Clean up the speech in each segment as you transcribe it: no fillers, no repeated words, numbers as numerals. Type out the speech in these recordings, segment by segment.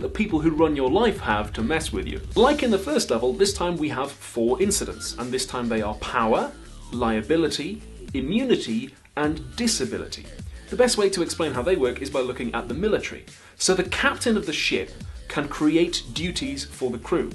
the people who run your life have to mess with you. Like in the first level, this time we have 4 incidents, and this time they are power, liability, immunity, and disability. The best way to explain how they work is by looking at the military. So the captain of the ship can create duties for the crew.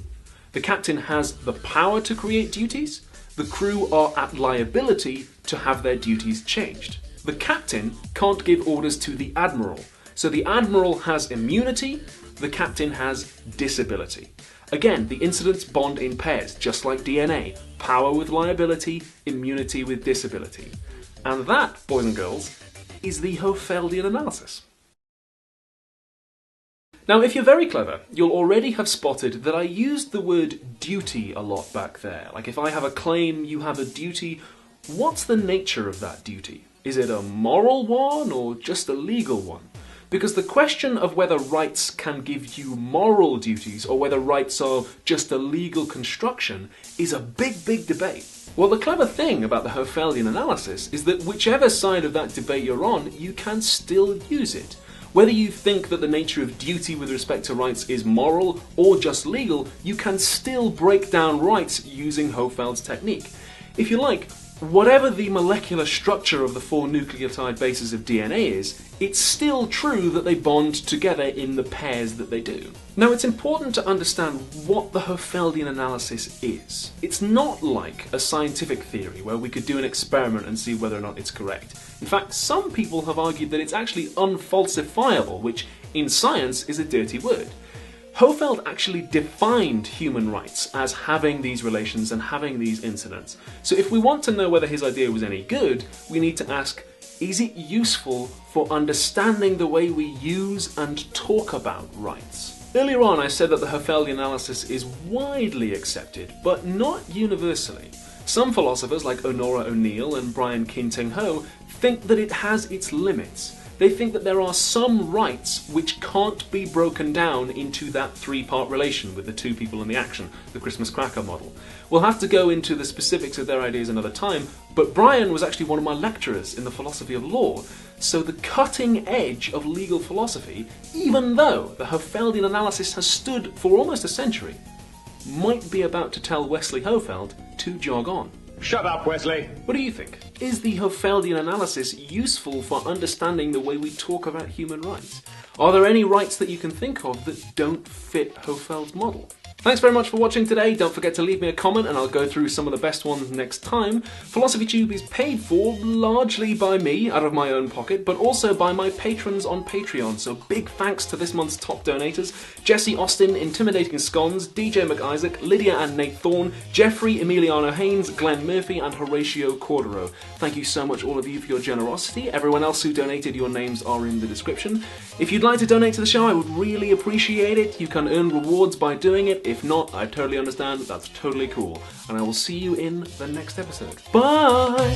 The captain has the power to create duties. The crew are at liability to have their duties changed. The captain can't give orders to the admiral. So the admiral has immunity, the captain has disability. Again, the incidents bond in pairs, just like DNA. Power with liability, immunity with disability. And that, boys and girls, is the Hofeldian analysis. Now, if you're very clever, you'll already have spotted that I used the word duty a lot back there. Like if I have a claim, you have a duty. What's the nature of that duty? Is it a moral one or just a legal one? Because the question of whether rights can give you moral duties or whether rights are just a legal construction is a big debate. Well, the clever thing about the Hofeldian analysis is that whichever side of that debate you're on, you can still use it. Whether you think that the nature of duty with respect to rights is moral or just legal, you can still break down rights using Hofeld's technique. If you like, whatever the molecular structure of the 4 nucleotide bases of DNA is, it's still true that they bond together in the pairs that they do. Now, it's important to understand what the Hofeldian analysis is. It's not like a scientific theory where we could do an experiment and see whether or not it's correct. In fact, some people have argued that it's actually unfalsifiable, which in science is a dirty word. Hofeld actually defined human rights as having these relations and having these incidents. So if we want to know whether his idea was any good, we need to ask, is it useful for understanding the way we use and talk about rights? Earlier on I said that the Hofeldian analysis is widely accepted, but not universally. Some philosophers like Honora O'Neill and Brian Kinting-Ho think that it has its limits. They think that there are some rights which can't be broken down into that 3-part relation with the 2 people in the action, the Christmas cracker model. We'll have to go into the specifics of their ideas another time, but Brian was actually one of my lecturers in the philosophy of law, so the cutting edge of legal philosophy, even though the Hofeldian analysis has stood for almost a century, might be about to tell Wesley Hofeld to jog on. Shut up, Wesley! What do you think? Is the Hofeldian analysis useful for understanding the way we talk about human rights? Are there any rights that you can think of that don't fit Hofeld's model? Thanks very much for watching today. Don't forget to leave me a comment and I'll go through some of the best ones next time. PhilosophyTube is paid for largely by me out of my own pocket, but also by my patrons on Patreon. So big thanks to this month's top donators: Jesse Austin, Intimidating Scones, DJ McIsaac, Lydia and Nate Thorne, Jeffrey Emiliano Haynes, Glenn Murphy and Horatio Cordero. Thank you so much all of you for your generosity. Everyone else who donated, your names are in the description. If you'd like to donate to the show, I would really appreciate it. You can earn rewards by doing it. If not, I totally understand. That's totally cool. And I will see you in the next episode. Bye!